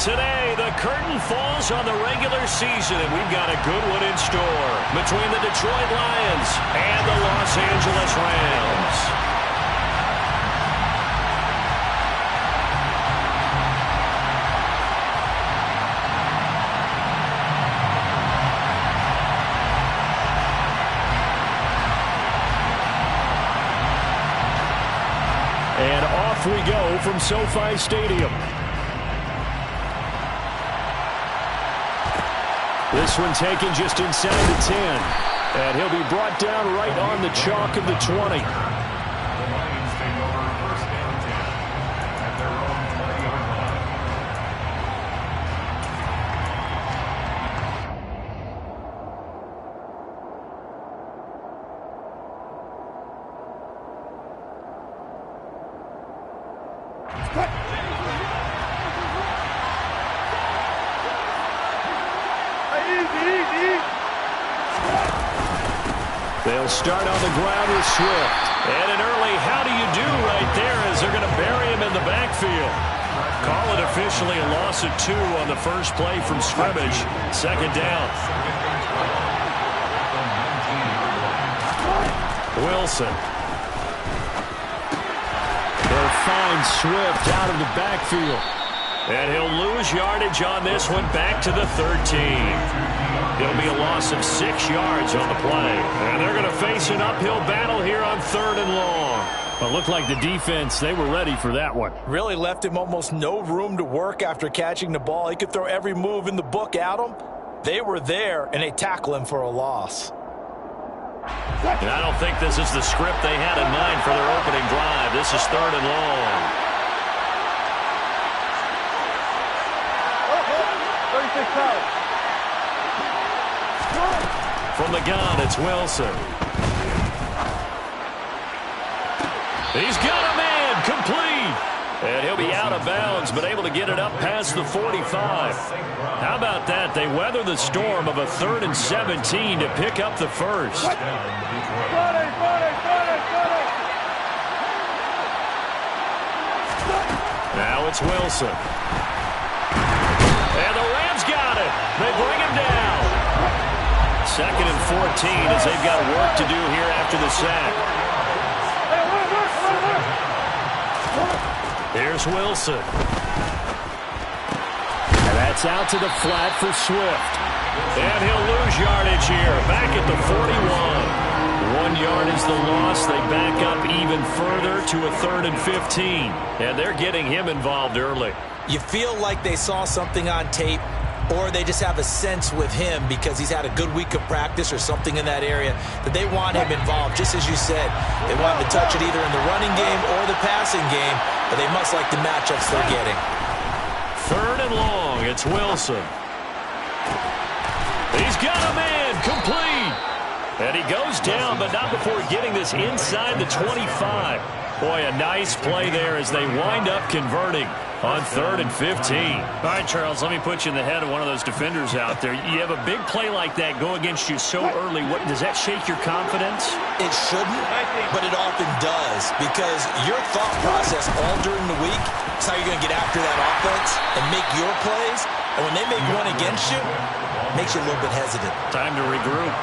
Today, the curtain falls on the regular season, and we've got a good one in store between the Detroit Lions and the Los Angeles Rams. And off we go from SoFi Stadium. This one taken just inside the 10. And he'll be brought down right on the chalk of the 20. They'll start on the ground with Swift. And an early how do you do right there as they're going to bury him in the backfield. Call it officially a loss of 2 on the first play from scrimmage. Second down. Wilson. They'll find Swift out of the backfield. And he'll lose yardage on this one back to the 13. It'll be a loss of 6 yards on the play. And they're going to face an uphill battle here on 3rd and long. Well, it looked like the defense, they were ready for that one. Really left him almost no room to work after catching the ball. He could throw every move in the book at him. They were there, and they tackle him for a loss. And I don't think this is the script they had in mind for their opening drive. This is 3rd and long. 36 pounds. From the gun, it's Wilson. He's got a man, complete. And he'll be out of bounds, but able to get it up past the 45. How about that? They weather the storm of a 3rd and 17 to pick up the first. Now it's Wilson. And the Rams got it. They bring him down. 2nd and 14 as they've got work to do here after the sack. Here's Wilson. And that's out to the flat for Swift. And he'll lose yardage here. Back at the 41. 1 yard is the loss. They back up even further to a 3rd and 15. And they're getting him involved early. You feel like they saw something on tape, or they just have a sense with him because he's had a good week of practice or something in that area that they want him involved. Just as you said, they want him to touch it either in the running game or the passing game, but they must like the matchups they're getting. 3rd and long, it's Wilson. He's got a man, complete. And he goes down, but not before getting this inside the 25. Boy, a nice play there as they wind up converting on 3rd and 15. All right, Charles, let me put you in the head of one of those defenders out there. You have a big play like that go against you so early. Does that shake your confidence? It shouldn't, but it often does, because your thought process all during the week is how you're going to get after that offense and make your plays. And when they make one against you, it makes you a little bit hesitant. Time to regroup.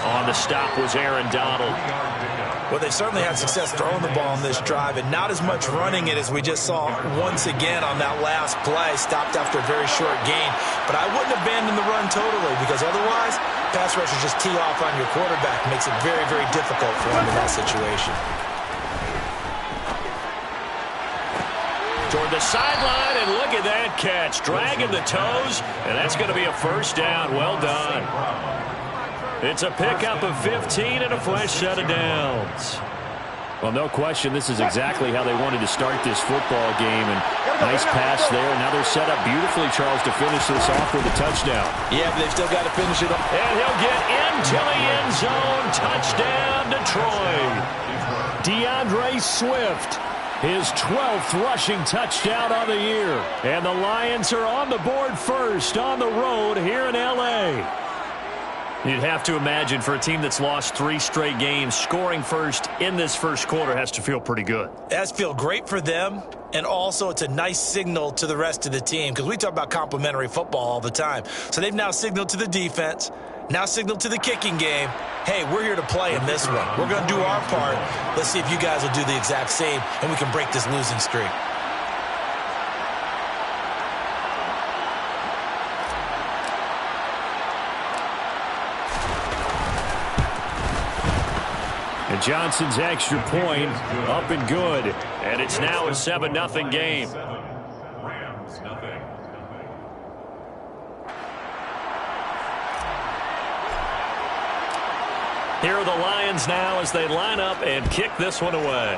On the stop was Aaron Donald. Well, they certainly had success throwing the ball on this drive, and not as much running it as we just saw once again on that last play. Stopped after a very short gain. But I wouldn't abandon the run totally, because otherwise, pass rushers just tee off on your quarterback. Makes it very, very difficult for him in that situation. Toward the sideline, and look at that catch. Dragging the toes, and that's going to be a first down. Well done. It's a pickup of 15 and a fresh set of downs. Well, no question, this is exactly how they wanted to start this football game. And nice pass there. Now they're set up beautifully, Charles, to finish this off with a touchdown. Yeah, but they've still got to finish it up. And he'll get into the end zone. Touchdown, Detroit. DeAndre Swift, his 12th rushing touchdown on the year. And the Lions are on the board first on the road here in L.A. You'd have to imagine for a team that's lost 3 straight games, scoring first in this first quarter has to feel pretty good. It has to feel great for them, and also it's a nice signal to the rest of the team because we talk about complimentary football all the time. So they've now signaled to the defense, now signaled to the kicking game, hey, we're here to play in this one. We're going to do our part. Let's see if you guys will do the exact same, and we can break this losing streak. And Johnson's extra point up and good. And it's now a 7-0 game. Here are the Lions now as they line up and kick this one away.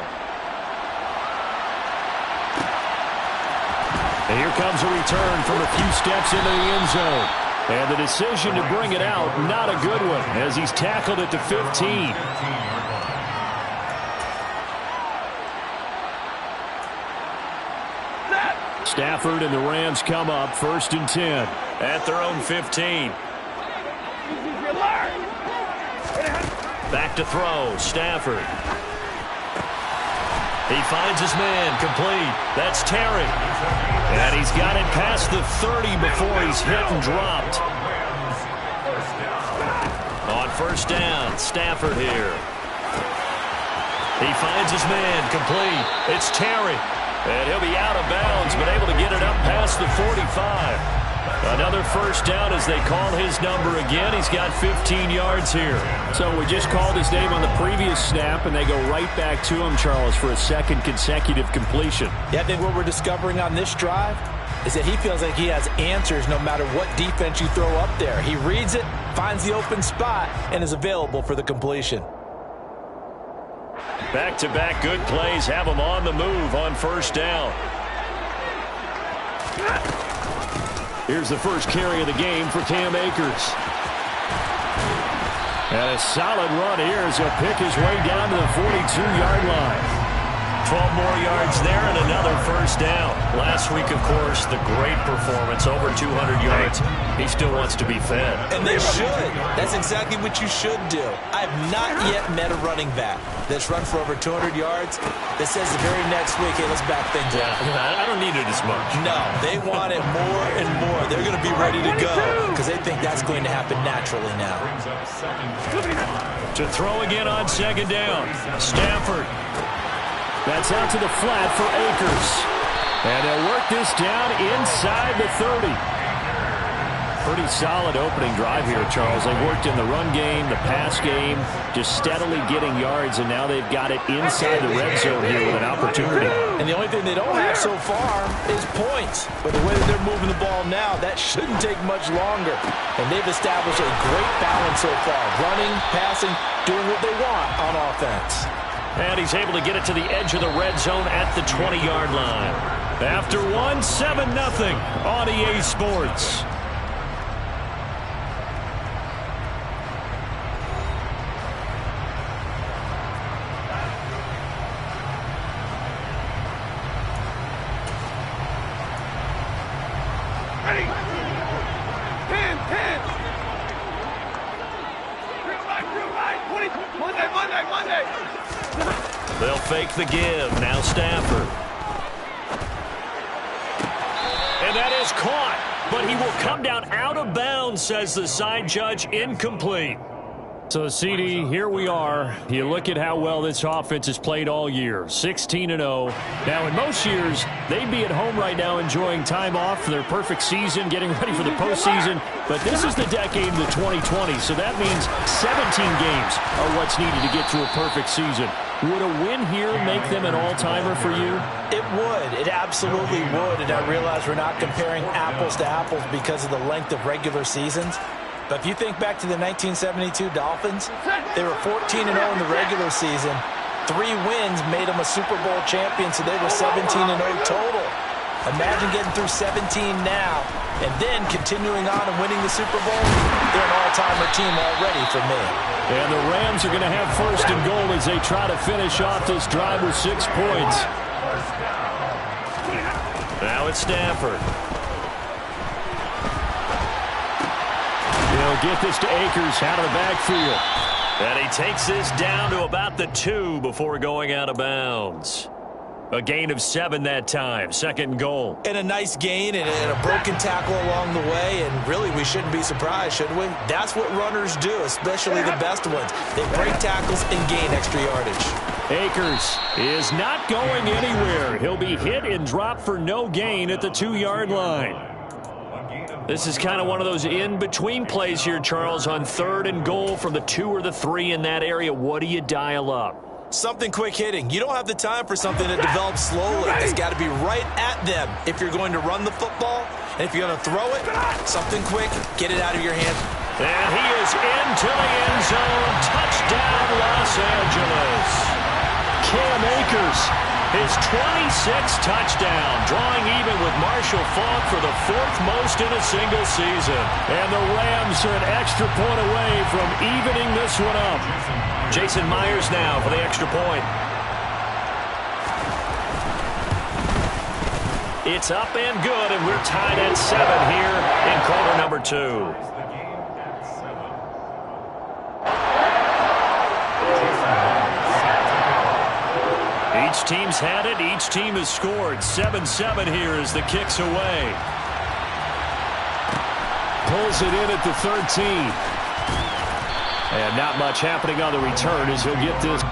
And here comes a return from a few steps into the end zone. And the decision to bring it out, not a good one, as he's tackled at the 15. Stafford and the Rams come up 1st and 10 at their own 15. Back to throw, Stafford. He finds his man, complete. That's Terry. And he's got it past the 30 before he's hit and dropped. On 1st down, Stafford here. He finds his man, complete. It's Terry. And he'll be out of bounds, but able to get it up past the 45. Another 1st down as they call his number again. He's got 15 yards here. So we just called his name on the previous snap, and they go right back to him, Charles, for a 2nd consecutive completion. Yeah, I think what we're discovering on this drive is that he feels like he has answers no matter what defense you throw up there. He reads it, finds the open spot, and is available for the completion. Back-to-back good plays have him on the move on 1st down. Here's the first carry of the game for Cam Akers. And a solid run here as he'll pick his way down to the 42-yard line. 12 more yards there and another 1st down. Last week, of course, the great performance, over 200 yards. He still wants to be fed. And they should. That's exactly what you should do. I have not yet met a running back that's run for over 200 yards that says the very next week, hey, let's back things up. I don't need it as much. No, they want it more and more. They're going to be ready to go because they think that's going to happen naturally now. To throw again on 2nd down. Stafford. That's out to the flat for Akers. And they'll work this down inside the 30. Pretty solid opening drive here, Charles. They've worked in the run game, the pass game, just steadily getting yards, and now they've got it inside the red zone here with an opportunity. And the only thing they don't have so far is points. But the way that they're moving the ball now, that shouldn't take much longer. And they've established a great balance so far. Running, passing, doing what they want on offense. And he's able to get it to the edge of the red zone at the 20-yard line. After one, 7-0 on EA Sports. Ready? 10. Monday. They'll fake the give. Now Stafford. And that is caught. But he will come down out of bounds, says the side judge. Incomplete. So, CD, here we are. You look at how well this offense has played all year, 16-0. Now, in most years, they'd be at home right now enjoying time off for their perfect season, getting ready for the postseason. But this is the decade of the 2020, so that means 17 games are what's needed to get to a perfect season. Would a win here make them an all-timer for you? It would. It absolutely would. And I realize we're not comparing apples to apples because of the length of regular seasons. But if you think back to the 1972 Dolphins, they were 14-0 in the regular season. 3 wins made them a Super Bowl champion, so they were 17-0 total. Imagine getting through 17 now and then continuing on and winning the Super Bowl. They're an all-timer team already for me. And the Rams are going to have 1st and goal as they try to finish off this drive with 6 points. Now it's Stafford. He'll They'll get this to Akers out of the backfield. And he takes this down to about the 2 before going out of bounds. A gain of 7 that time. Second and goal. And a nice gain and a broken tackle along the way. And really, we shouldn't be surprised, should we? That's what runners do, especially the best ones. They break tackles and gain extra yardage. Akers is not going anywhere. He'll be hit and dropped for no gain at the 2-yard line. This is kind of one of those in-between plays here, Charles, on 3rd and goal from the 2 or the 3 in that area. What do you dial up? Something quick hitting. You don't have the time for something that develops slowly. It's got to be right at them if you're going to run the football. And if you're going to throw it, something quick, get it out of your hand. And he is into the end zone. Touchdown, Los Angeles. Cam Akers, his 26th touchdown, drawing even with Marshall Faulk for the 4th most in a single season. And the Rams are an extra point away from evening this one up. Jason Myers now for the extra point. It's up and good, and we're tied at 7 here in quarter number 2. Each team's had it. Each team has scored. 7-7 here as the kick's away. Pulls it in at the 13. And not much happening on the return as he'll get this.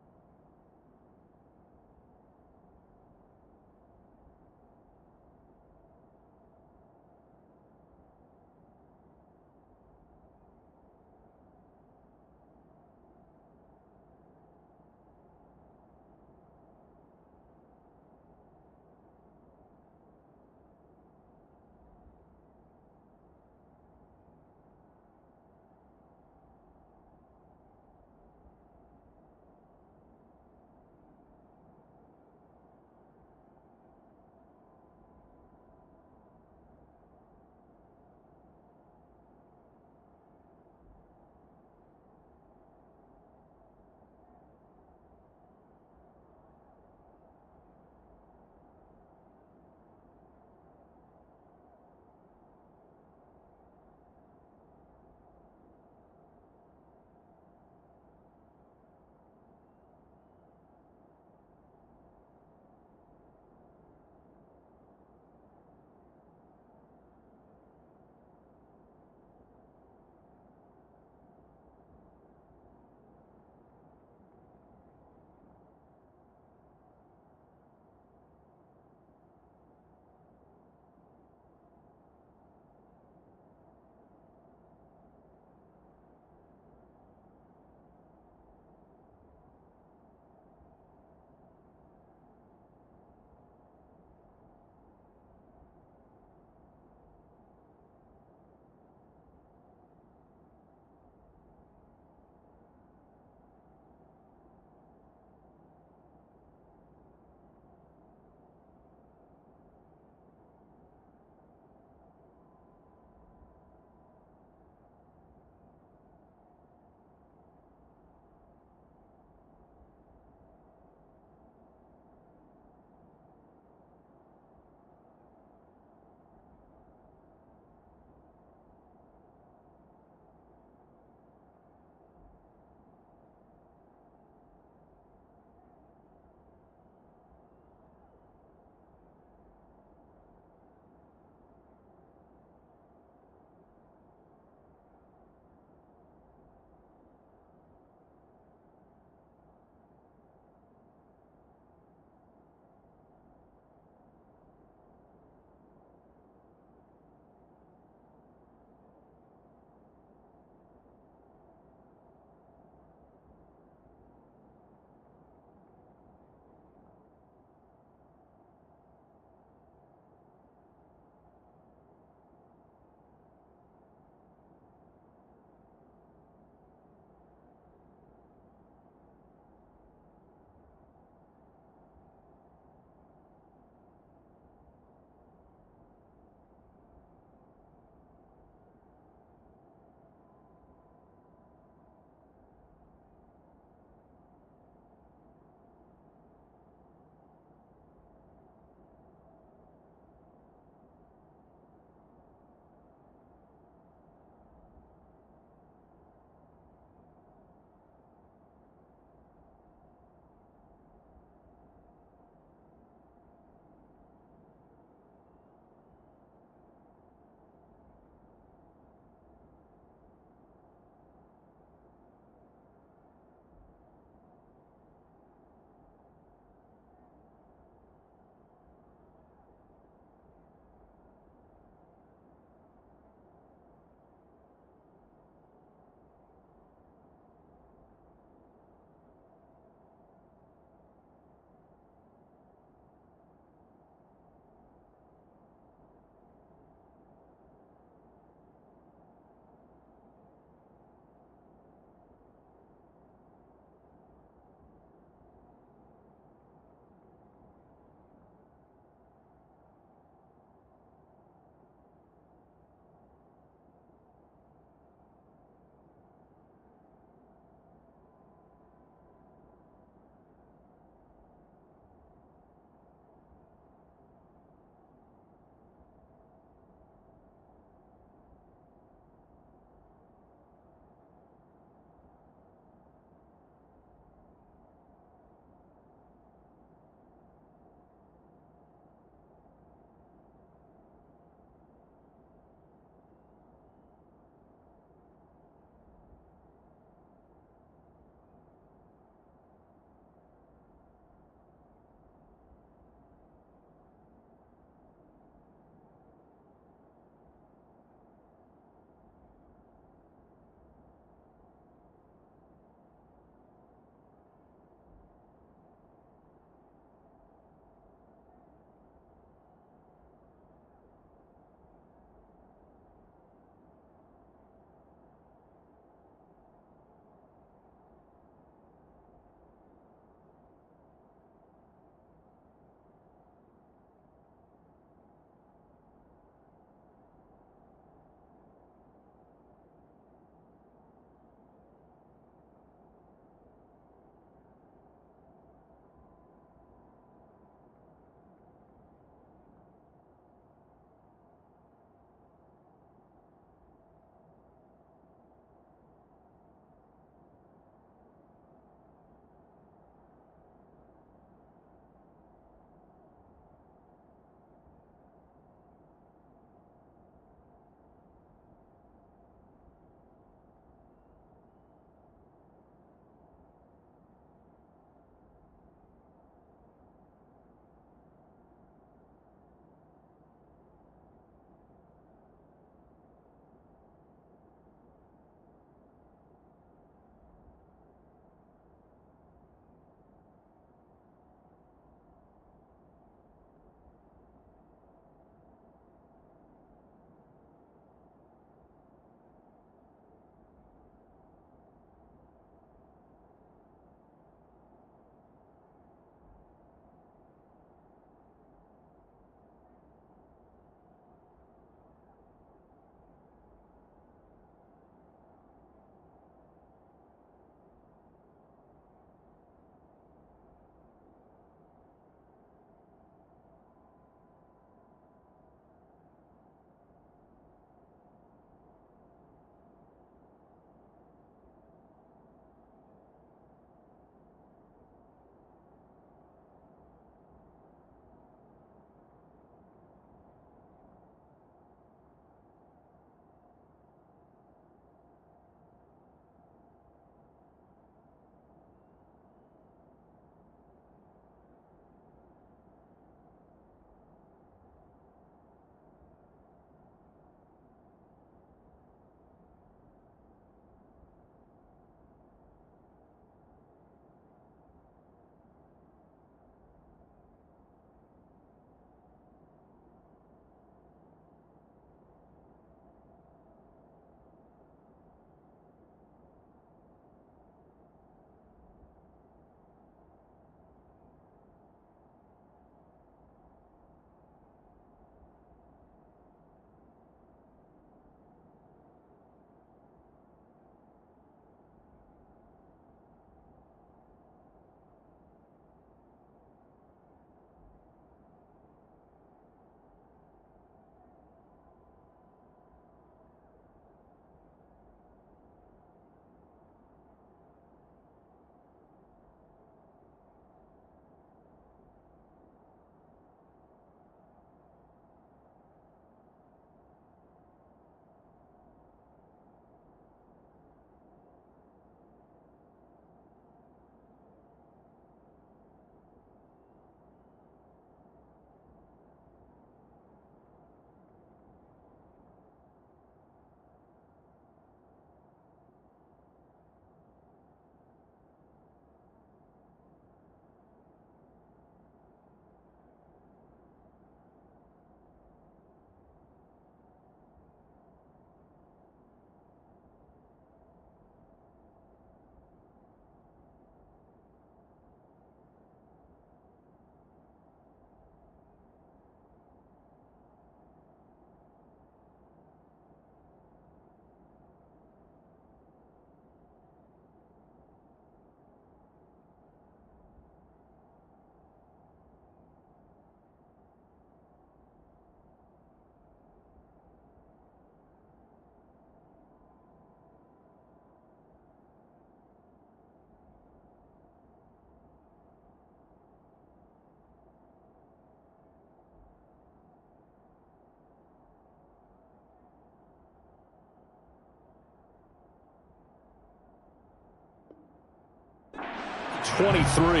23.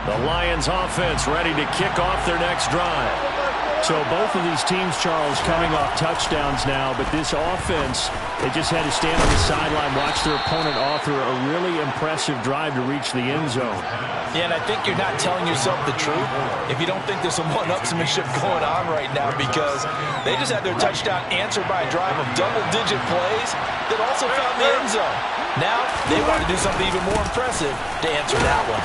The Lions offense ready to kick off their next drive. So both of these teams, Charles, coming off touchdowns now, but this offense, they just had to stand on the sideline, watch their opponent author a really impressive drive to reach the end zone. Yeah, and I think you're not telling yourself the truth if you don't think there's some one-upsmanship going on right now, because they just had their touchdown answered by a drive of double-digit plays that also found the end zone. Now they want to do something even more impressive to answer that one.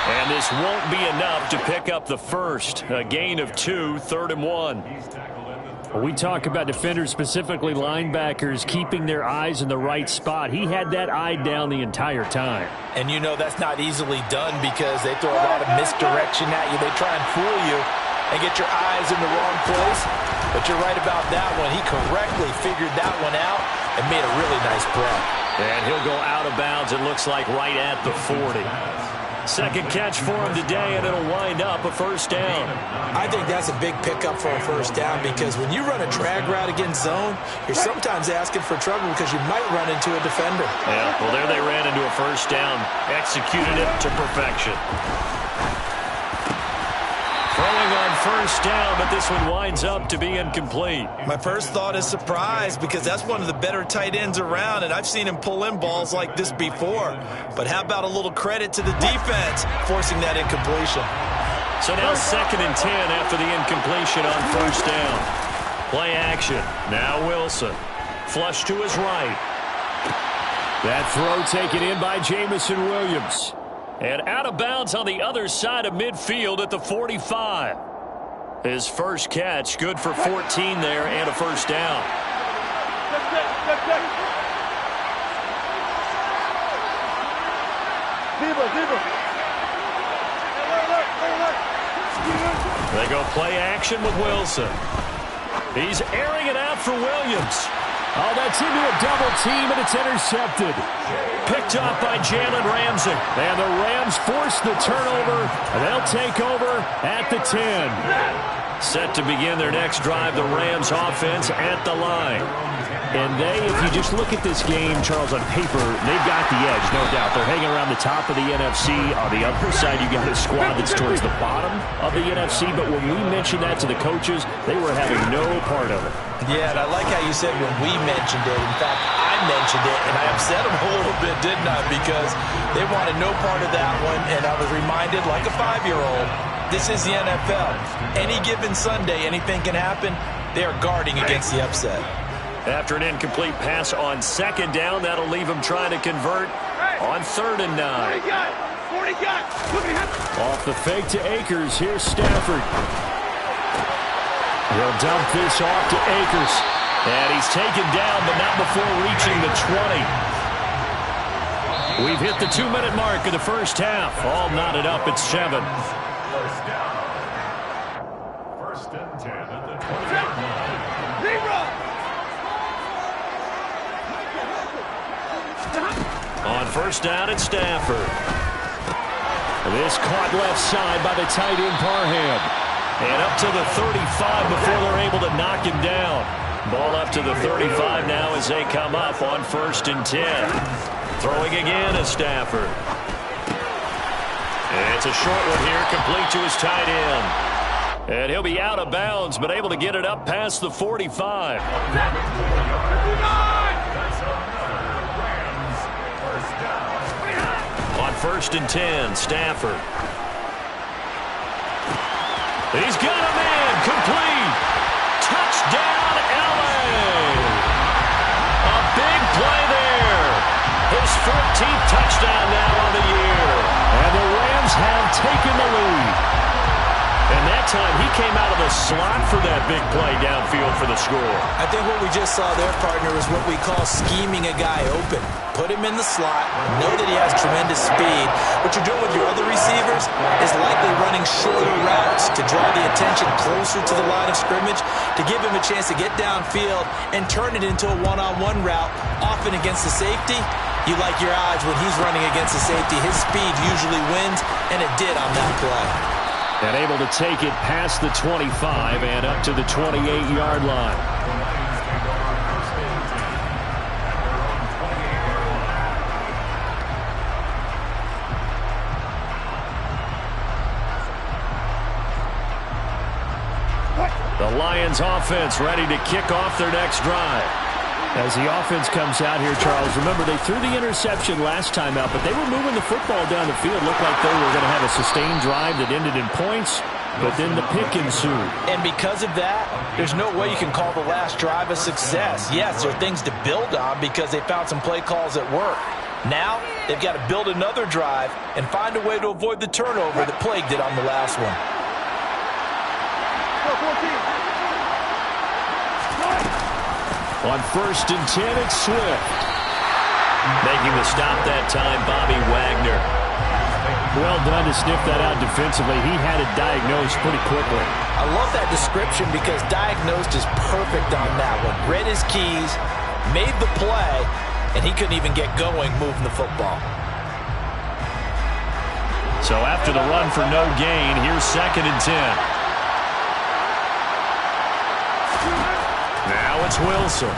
And this won't be enough to pick up the first. A gain of 2, 3rd and 1. We talk about defenders, specifically linebackers, keeping their eyes in the right spot. He had that eye down the entire time. And you know that's not easily done because they throw a lot of misdirection at you. They try and fool you and get your eyes in the wrong place. But you're right about that one. He correctly figured that one out and made a really nice play. And he'll go out of bounds, it looks like, right at the 40. Second catch for him today, and it'll wind up a first down. I think that's a big pickup for a first down, because when you run a drag route against zone, you're sometimes asking for trouble because you might run into a defender. Yeah, well, there they ran into a first down. Executed it to perfection. Throwing on first down, but this one winds up to be incomplete. My first thought is surprise, because that's one of the better tight ends around, and I've seen him pull in balls like this before. But how about a little credit to the defense forcing that incompletion? So now 2nd and 10 after the incompletion on first down. Play action. Now Wilson. Flush to his right. That throw taken in by Jamison Williams. And out of bounds on the other side of midfield at the 45. His first catch, good for 14 there and a first down. They go play action with Wilson. He's airing it out for Williams. Oh, that's into a double team, and it's intercepted. Picked off by Jalen Ramsey. And the Rams force the turnover, and they'll take over at the 10. Set to begin their next drive, the Rams offense at the line. And they, if you just look at this game, Charles, on paper, they've got the edge, no doubt. They're hanging around the top of the NFC. On the other side, you got a squad that's towards the bottom of the NFC. But when we mentioned that to the coaches, they were having no part of it. Yeah, and I like how you said when we mentioned it. In fact, I mentioned it, and I upset them a little bit, didn't I? Because they wanted no part of that one, and I was reminded, like a 5-year-old, this is the NFL. Any given Sunday, anything can happen. They are guarding against the upset. After an incomplete pass on second down, that'll leave him trying to convert on 3rd and 9. Off the fake to Akers. Here's Stafford. He'll dump this off to Akers. And he's taken down, but not before reaching the 20. We've hit the 2-minute mark of the first half. All knotted up at 7. First and 10 at the 20. On first down, it's Stafford. This caught left side by the tight end Parham. And up to the 35 before they're able to knock him down. Ball up to the 35 now as they come up on 1st and 10. Throwing again is Stafford. And it's a short one here, complete to his tight end. And he'll be out of bounds, but able to get it up past the 45. On 1st and 10, Stafford. He's got a man, complete. Touchdown, LA. A big play there. His 14th touchdown now on the year. And the Rams have taken the lead. And that time he came out of the slot for that big play downfield for the score. I think what we just saw there, partner, is what we call scheming a guy open. Put him in the slot, know that he has tremendous speed. What you're doing with your other receivers is likely running shorter routes to draw the attention closer to the line of scrimmage, to give him a chance to get downfield and turn it into a one-on-one route, often against the safety. You like your odds when he's running against the safety. His speed usually wins, and it did on that play. And able to take it past the 25 and up to the 28-yard line. The Lions offense ready to kick off their next drive. As the offense comes out here, Charles, remember they threw the interception last time out, but they were moving the football down the field. Looked like they were going to have a sustained drive that ended in points, but then the pick ensued. And because of that, there's no way you can call the last drive a success. Yes, there are things to build on because they found some play calls that work. Now, they've got to build another drive and find a way to avoid the turnover that plagued it on the last one. On 1st and 10, it's Swift. Making the stop that time, Bobby Wagner. Well done to sniff that out defensively. He had it diagnosed pretty quickly. I love that description because diagnosed is perfect on that one. Read his keys, made the play, and he couldn't even get going moving the football. So after the run for no gain, here's 2nd and 10. Now it's Wilson.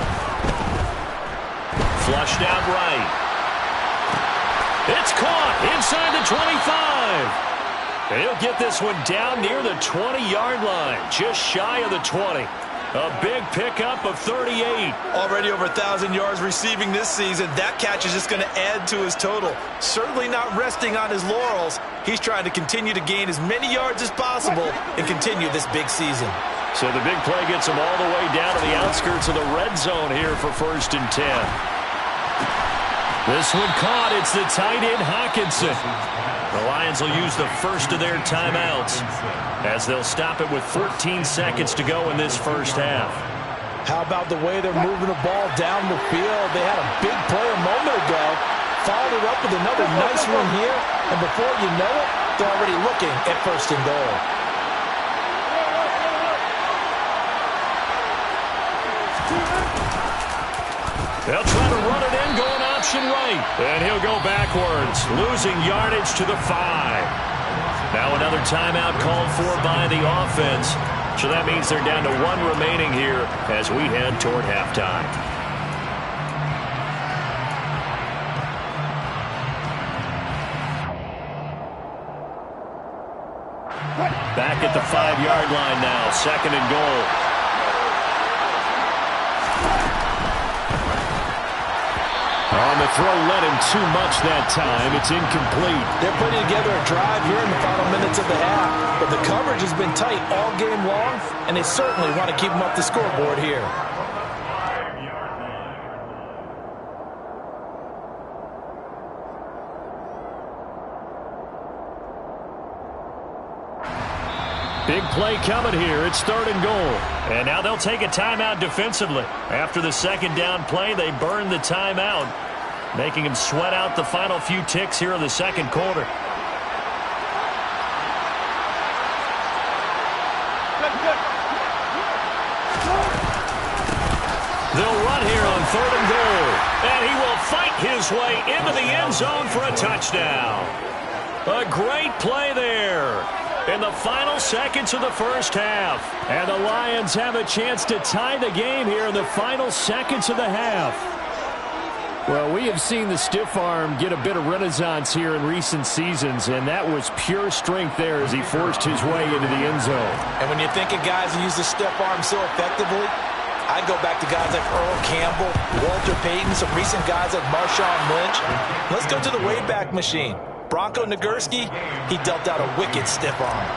Flushed out right. It's caught inside the 25. And he'll get this one down near the 20-yard line, just shy of the 20. A big pickup of 38. Already over 1,000 yards receiving this season. That catch is just going to add to his total. Certainly not resting on his laurels. He's trying to continue to gain as many yards as possible and continue this big season. So the big play gets him all the way down to the outskirts of the red zone here for 1st and 10. This one caught. It's the tight end, Hawkinson. The Lions will use the first of their timeouts as they'll stop it with 14 seconds to go in this first half. How about the way they're moving the ball down the field? They had a big play a moment ago, followed it up with another nice one here, and before you know it, they're already looking at 1st and goal. They'll try to run it in, going option right. And he'll go backwards, losing yardage to the 5. Now another timeout called for by the offense. So that means they're down to 1 remaining here as we head toward halftime. Back at the 5-yard line now, 2nd and goal. On the throw, led him too much that time. It's incomplete. They're putting together a drive here in the final minutes of the half, but the coverage has been tight all game long, and they certainly want to keep them up the scoreboard here. Big play coming here. It's 3rd and goal. And now they'll take a timeout defensively. After the 2nd down play, they burn the timeout, making them sweat out the final few ticks here in the 2nd quarter. They'll run here on 3rd and goal. And he will fight his way into the end zone for a touchdown. A great play there in the final seconds of the first half. And the Lions have a chance to tie the game here in the final seconds of the half. Well, we have seen the stiff arm get a bit of renaissance here in recent seasons, and that was pure strength there as he forced his way into the end zone. And when you think of guys who use the stiff arm so effectively, I go back to guys like Earl Campbell, Walter Payton, some recent guys like Marshawn Lynch. Let's go to the Wayback Machine. Bronco Nagurski, he dealt out a wicked stiff arm.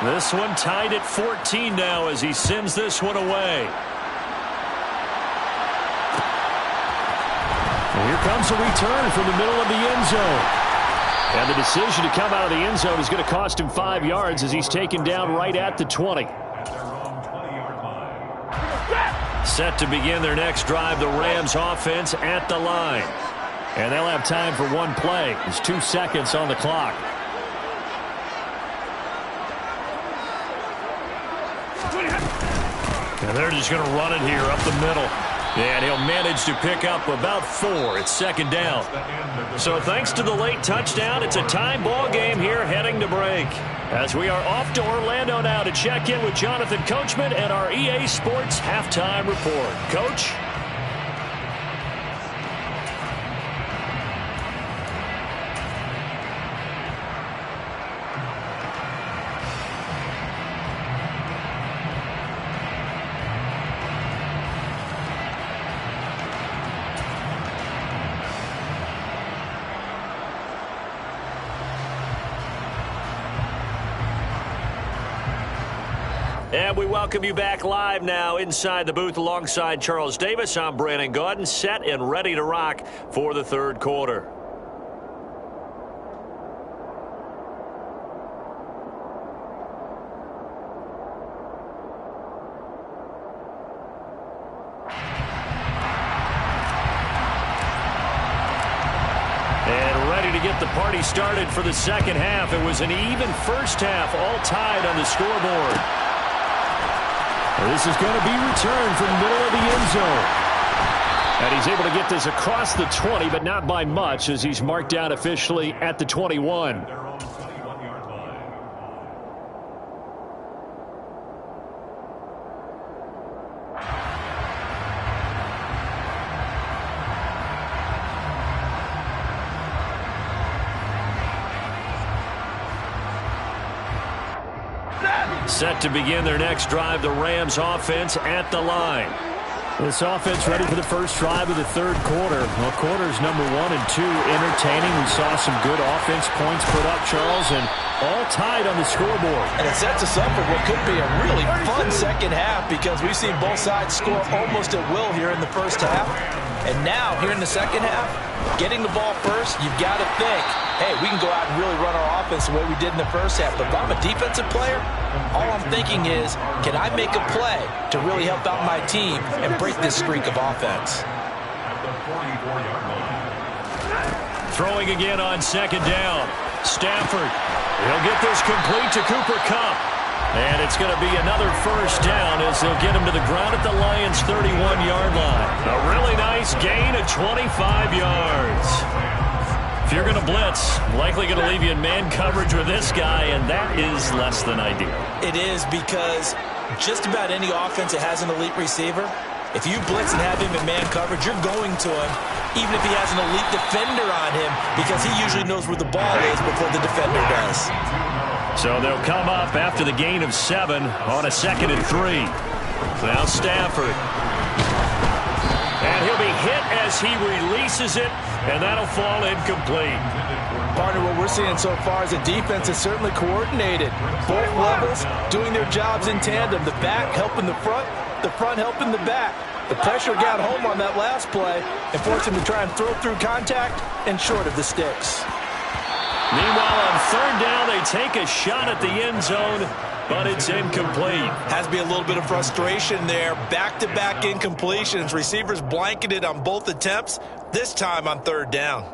This one tied at 14 now as he sends this one away. And here comes a return from the middle of the end zone. And the decision to come out of the end zone is going to cost him 5 yards as he's taken down right at the 20. Set to begin their next drive, the Rams offense at the line. And they'll have time for one play. There's 2 seconds on the clock. And they're just going to run it here up the middle. And he'll manage to pick up about 4. It's second down. So thanks to the late touchdown, it's a tie ball game here heading to break. As we are off to Orlando now to check in with Jonathan Coachman and our EA Sports halftime report. Coach? And we welcome you back live now inside the booth alongside Charles Davis. I'm Brandon Gaudin, set and ready to rock for the third quarter. And ready to get the party started for the second half. It was an even first half, all tied on the scoreboard. This is going to be returned from the middle of the end zone. And he's able to get this across the 20, but not by much as he's marked down officially at the 21. Set to begin their next drive, the Rams offense at the line. This offense ready for the first drive of the third quarter. Well, quarters number 1 and 2 entertaining. We saw some good offense points put up, Charles, and all tied on the scoreboard. And it sets us up for what could be a really fun second half because we've seen both sides score almost at will here in the first half. And now, here in the second half, getting the ball first, you've got to think, hey, we can go out and really run our offense the way we did in the first half. But if I'm a defensive player, all I'm thinking is, can I make a play to really help out my team and break this streak of offense? Throwing again on second down. Stafford. He'll get this complete to Cooper Kupp. And it's going to be another first down as they'll get him to the ground at the Lions' 31-yard line. A really nice gain of 25 yards. If you're going to blitz, likely going to leave you in man coverage with this guy, and that is less than ideal. It is because just about any offense that has an elite receiver, if you blitz and have him in man coverage, you're going to him, even if he has an elite defender on him, because he usually knows where the ball is before the defender does. So they'll come up after the gain of 7 on a 2nd and 3. Now Stafford. And he'll be hit as he releases it, and that'll fall incomplete. Partner, what we're seeing so far is a defense that's certainly coordinated. Both levels doing their jobs in tandem. The back helping the front helping the back. The pressure got home on that last play and forced him to try and throw through contact and short of the sticks. Meanwhile, on third down, they take a shot at the end zone, but it's incomplete. Has to be a little bit of frustration there. Back-to-back incompletions. Receivers blanketed on both attempts, this time on third down.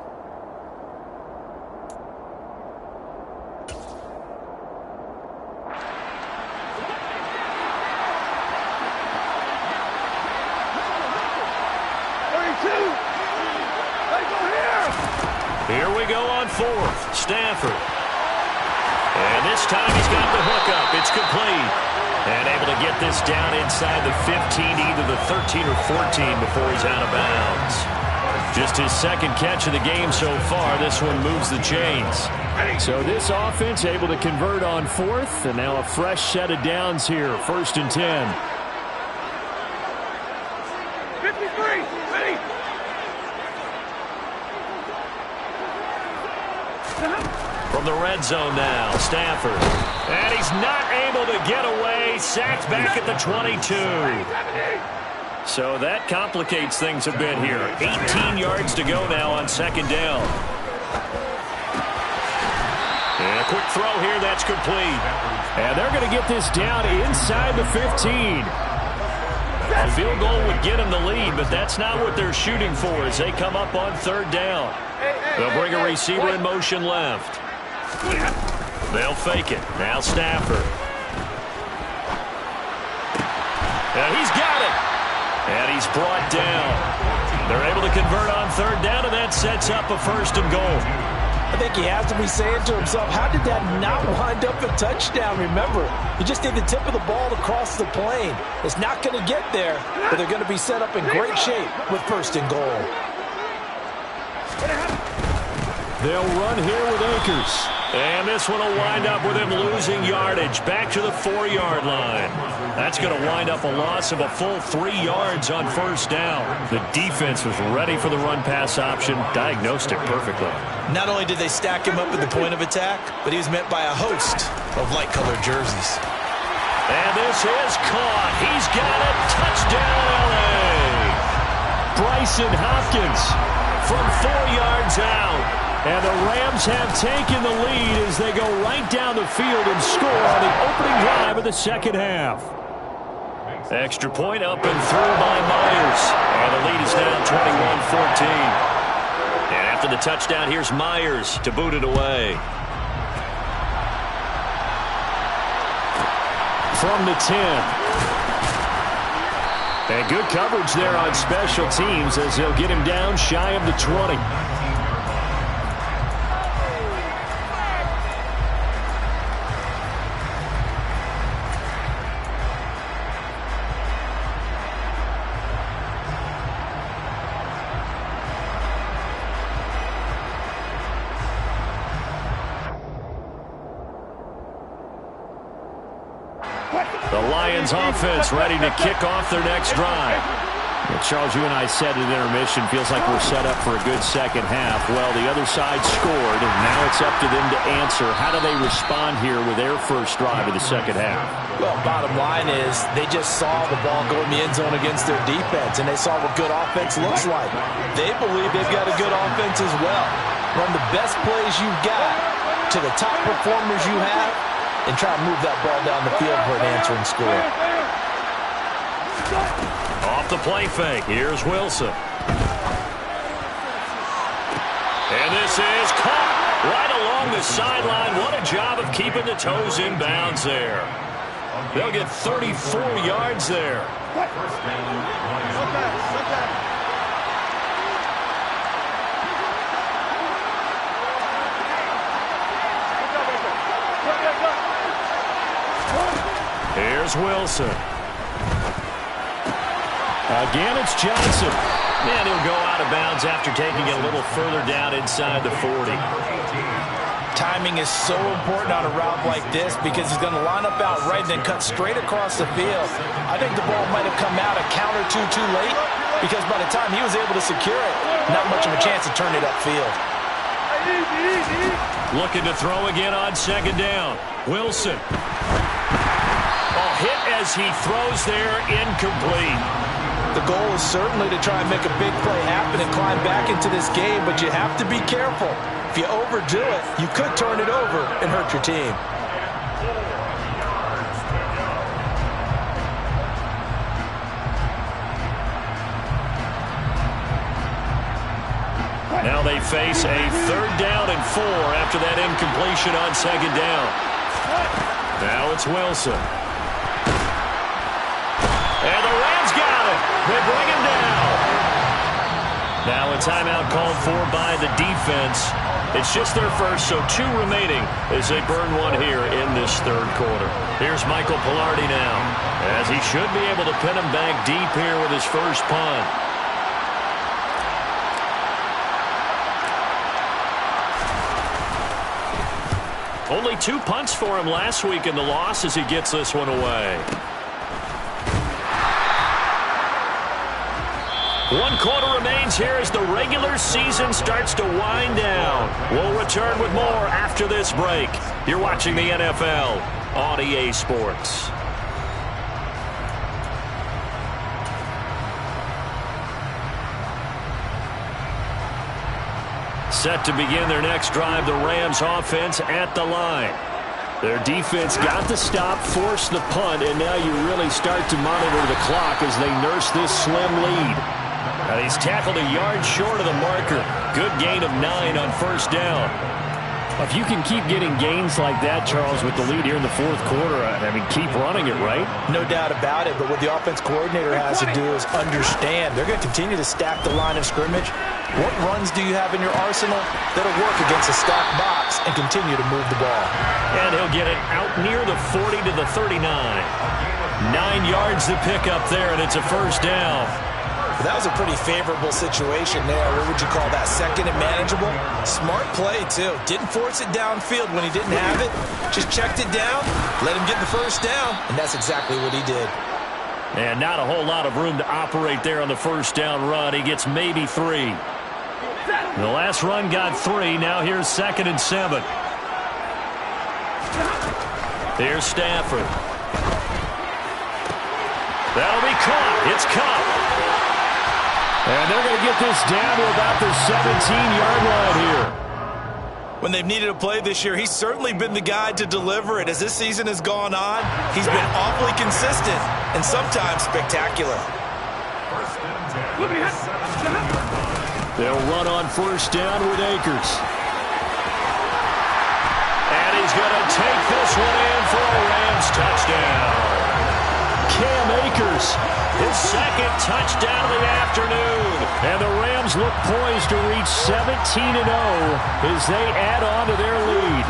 Here we go on fourth. Stafford. And this time he's got the hook up. It's complete. And able to get this down inside the 15, either the 13 or 14 before he's out of bounds. Just his second catch of the game so far. This one moves the chains. So this offense able to convert on fourth, and now a fresh set of downs here. 1st and 10. 53, ready. From the red zone now, Stafford. And he's not able to get away. Sacked back at the 22. So that complicates things a bit here. 18 yards to go now on second down. And a quick throw here, that's complete. And they're going to get this down inside the 15. A field goal would get them the lead, but that's not what they're shooting for as they come up on third down. They'll bring a receiver in motion left. They'll fake it. Now Stafford. And he's got it. And he's brought down. They're able to convert on third down, and that sets up a first and goal. I think he has to be saying to himself, how did that not wind up a touchdown? Remember, you just need the tip of the ball to cross the plane. It's not going to get there, but they're going to be set up in great shape with first and goal. They'll run here with Akers. And this one will wind up with him losing yardage back to the 4-yard line. That's going to wind up a loss of a full 3 yards on first down. The defense was ready for the run-pass option, diagnosed it perfectly. Not only did they stack him up at the point of attack, but he was met by a host of light-colored jerseys. And this is caught. He's got it. Touchdown, L.A. Bryson Hopkins from 4 yards out. And the Rams have taken the lead as they go right down the field and score on the opening drive of the second half. Extra point up and through by Myers. And the lead is now 21-14. And after the touchdown, here's Myers to boot it away. From the 10. And good coverage there on special teams as they'll get him down shy of the 20. The Lions offense ready to kick off their next drive. Well, Charles, you and I said at intermission, feels like we're set up for a good second half. Well, the other side scored, and now it's up to them to answer. How do they respond here with their first drive of the second half? Well, bottom line is they just saw the ball go in the end zone against their defense, and they saw what good offense looks like. They believe they've got a good offense as well. Run the best plays you've got to the top performers you have, and try to move that ball down the field for an answering score. Off the play fake. Here's Wilson. And this is caught right along the sideline. What a job of keeping the toes in bounds there. They'll get 34 yards there. Here's Wilson. Again, it's Johnson. And he'll go out of bounds after taking it a little further down inside the 40. Timing is so important on a route like this because he's going to line up out right and then cut straight across the field. I think the ball might have come out a count or two too late because by the time he was able to secure it, not much of a chance to turn it upfield. Looking to throw again on second down. Wilson. Hit as he throws there, incomplete. The goal is certainly to try and make a big play happen and climb back into this game, but you have to be careful. If you overdo it, you could turn it over and hurt your team. Now they face a 3rd down and 4 after that incompletion on second down. Now it's Wilson. And the Rams got it. They bring him down. Now a timeout called for by the defense. It's just their first, so 2 remaining as they burn one here in this 3rd quarter. Here's Michael Pilardi now, as he should be able to pin him back deep here with his first punt. Only 2 punts for him last week in the loss as he gets this one away. 1 quarter remains here as the regular season starts to wind down. We'll return with more after this break. You're watching the NFL on EA Sports. Set to begin their next drive, the Rams offense at the line. Their defense got the stop, forced the punt, and now you really start to monitor the clock as they nurse this slim lead. Now he's tackled a yard short of the marker. Good gain of 9 on first down. If you can keep getting gains like that, Charles, with the lead here in the fourth quarter, I mean, keep running it, right? No doubt about it, but what the offense coordinator has to do is understand. They're going to continue to stack the line of scrimmage. What runs do you have in your arsenal that'll work against a stacked box and continue to move the ball? And he'll get it out near the 40 to the 39. 9 yards to pick up there, and it's a first down. That was a pretty favorable situation there. What would you call that? Second and manageable? Smart play, too. Didn't force it downfield when he didn't have it. Just checked it down, let him get the first down, and that's exactly what he did. And not a whole lot of room to operate there on the first down run. He gets maybe 3. The last run got 3. Now here's 2nd and 7. Here's Stafford. That'll be caught. It's caught. And they're going to get this down to about the 17-yard line here. When they've needed a play this year, he's certainly been the guy to deliver it. As this season has gone on, he's been awfully consistent and sometimes spectacular. They'll run on first down with Akers. And he's going to take this one in for a Rams touchdown. Cam Akers, his 2nd touchdown of the afternoon. And the Rams look poised to reach 17-0 as they add on to their lead.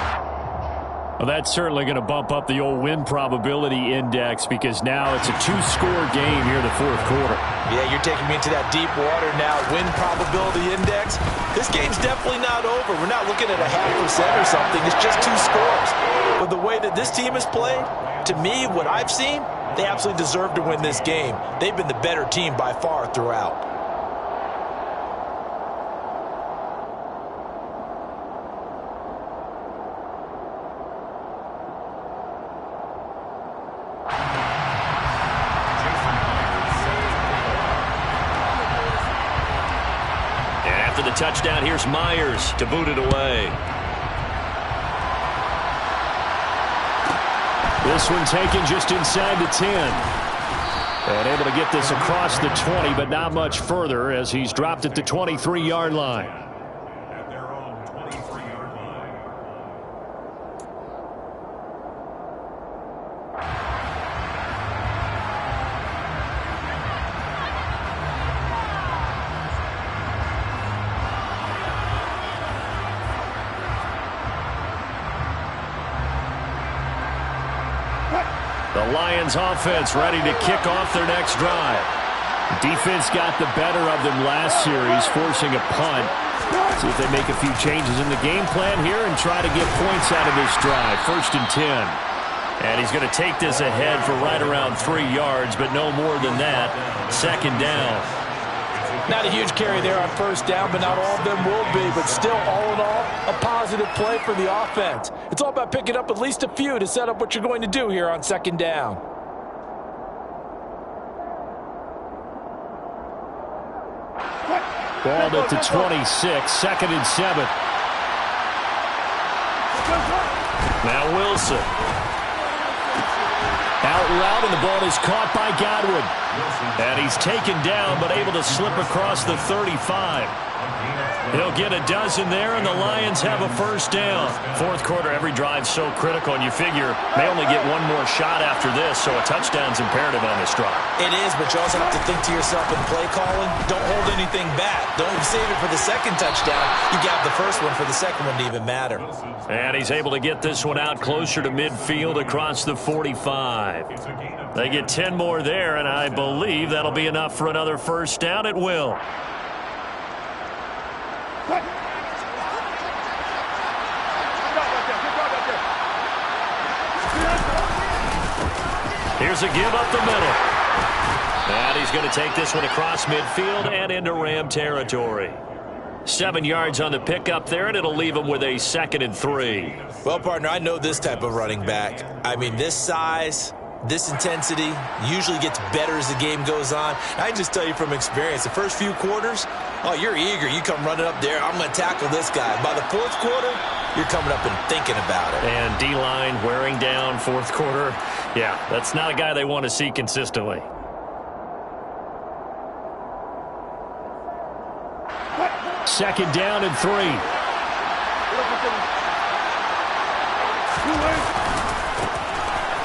Well, that's certainly going to bump up the old win probability index because now it's a 2-score game here in the fourth quarter. Yeah, you're taking me into that deep water now. Win probability index. This game's definitely not over. We're not looking at a 0.5% or something. It's just 2 scores. But the way that this team has played, to me, what I've seen, they absolutely deserve to win this game. They've been the better team by far throughout. The touchdown, here's Myers to boot it away. This one taken just inside the 10. And able to get this across the 20, but not much further as he's dropped at the 23-yard line. At their own 23-yard line. The Lions offense ready to kick off their next drive. Defense got the better of them last series, forcing a punt. See if they make a few changes in the game plan here and try to get points out of this drive. 1st and 10. And he's going to take this ahead for right around 3 yards, but no more than that. 2nd down. Not a huge carry there on first down, but not all of them will be. But still, all in all, a positive play for the offense. It's all about picking up at least a few to set up what you're going to do here on 2nd down. Balled at the 26, 2nd and 7. Now Wilson. Out loud, and the ball is caught by Godwin. And he's taken down, but able to slip across the 35. He'll get a dozen there, and the Lions have a first down. Fourth quarter, every drive so critical, and you figure may only get one more shot after this, so a touchdown's imperative on this drive. It is, but you also have to think to yourself in play calling, don't hold anything back. Don't save it for the 2nd touchdown. You got the first one for the 2nd one to even matter. And he's able to get this one out closer to midfield across the 45. They get 10 more there, and I believe that'll be enough for another first down. It will. Here's a give up the middle. And he's going to take this one across midfield and into Ram territory. 7 yards on the pickup there, and it'll leave him with a 2nd and 3. Well, partner, I know this type of running back. I mean, this size, this intensity usually gets better as the game goes on. I can just tell you from experience, the first few quarters, Oh, you're eager. You come running up there. I'm going to tackle this guy. By the fourth quarter, you're coming up and thinking about it. And D-line wearing down fourth quarter. Yeah, that's not a guy they want to see consistently. Second down and 3.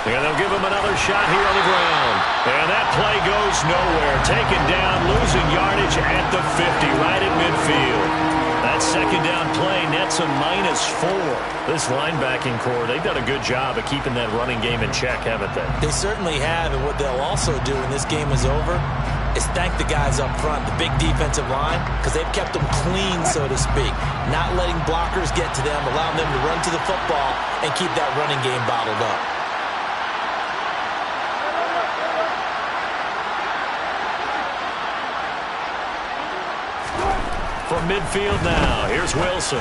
And they'll give him another shot here on the ground. And that play goes nowhere. Taken down, losing yardage at the 50, right at midfield. That second down play nets a -4. This linebacking core, they've done a good job of keeping that running game in check, haven't they? They certainly have, and what they'll also do when this game is over is thank the guys up front, the big defensive line, because they've kept them clean, so to speak. Not letting blockers get to them, allowing them to run to the football and keep that running game bottled up. From midfield now, here's Wilson.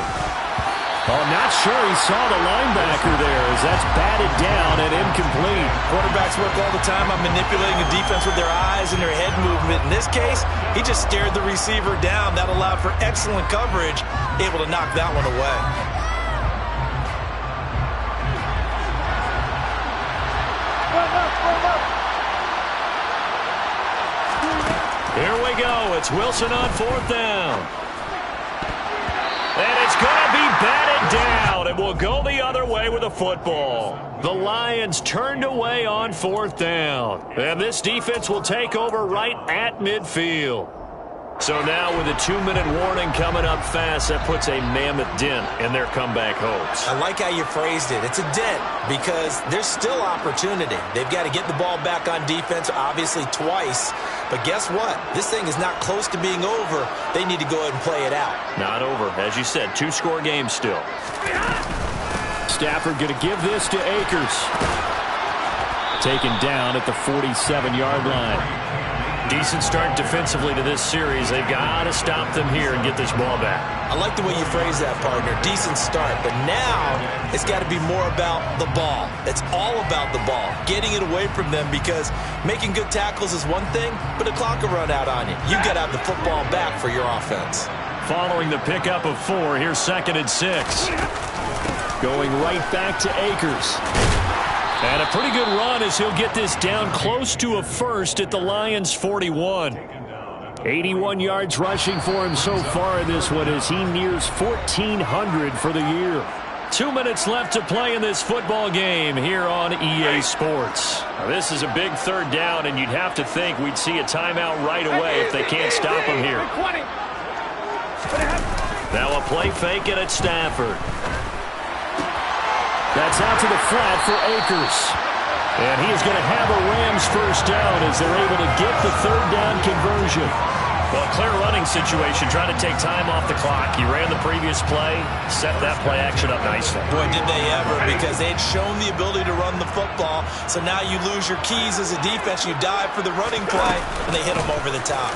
Oh, not sure he saw the linebacker there as that's batted down and incomplete. Quarterbacks work all the time on manipulating the defense with their eyes and their head movement. In this case, he just stared the receiver down. That allowed for excellent coverage, able to knock that one away. Here we go. It's Wilson on fourth down. And it's going to be batted down. It will go the other way with the football. The Lions turned away on fourth down. And this defense will take over right at midfield. So now with a 2-minute warning coming up fast, that puts a mammoth dent in their comeback hopes. I like how you phrased it. It's a dent because there's still opportunity. They've got to get the ball back on defense, obviously twice. But guess what? This thing is not close to being over. They need to go ahead and play it out. Not over. As you said, 2-score game still. Stafford going to give this to Akers. Taken down at the 47-yard line. Decent start defensively to this series. They've got to stop them here and get this ball back. I like the way you phrase that, partner. Decent start. But now it's got to be more about the ball. It's all about the ball. Getting it away from them because making good tackles is one thing, but the clock will run out on you. You've got to have the football back for your offense. Following the pickup of 4, here's 2nd and 6. Going right back to Akers. And a pretty good run as he'll get this down close to a first at the Lions' 41. 81 yards rushing for him so far in this one as he nears 1,400 for the year. 2 minutes left to play in this football game here on EA Sports. Now, this is a big third down, and you'd have to think we'd see a timeout right away if they can't stop him here. Now a play fake it at Stafford. That's out to the flat for Akers. And he is going to have a Rams first down as they're able to get the third down conversion. Well, clear running situation, trying to take time off the clock. He ran the previous play, set that play action up nicely. Boy, did they ever, because they'd shown the ability to run the football. So now you lose your keys as a defense. You dive for the running play, and they hit them over the top.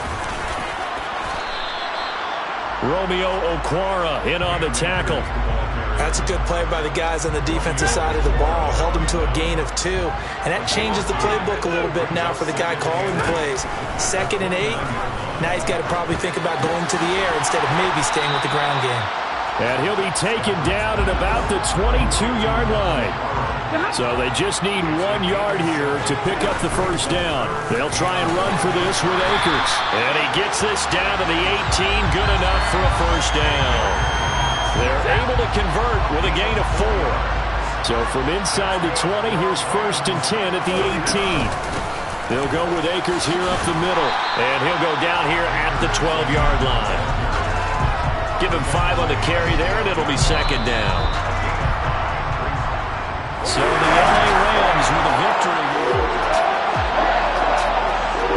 Romeo Okwara in on the tackle. That's a good play by the guys on the defensive side of the ball. Held him to a gain of 2. And that changes the playbook a little bit now for the guy calling plays. 2nd and 8. Now he's got to probably think about going to the air instead of maybe staying with the ground game. And he'll be taken down at about the 22-yard line. So they just need 1 yard here to pick up the first down. They'll try and run for this with Akers. And he gets this down to the 18. Good enough for a first down. They're able to convert with a gain of 4. So from inside the 20, here's 1st and 10 at the 18. They'll go with Akers here up the middle. And he'll go down here at the 12-yard line. Give him 5 on the carry there, and it'll be 2nd down.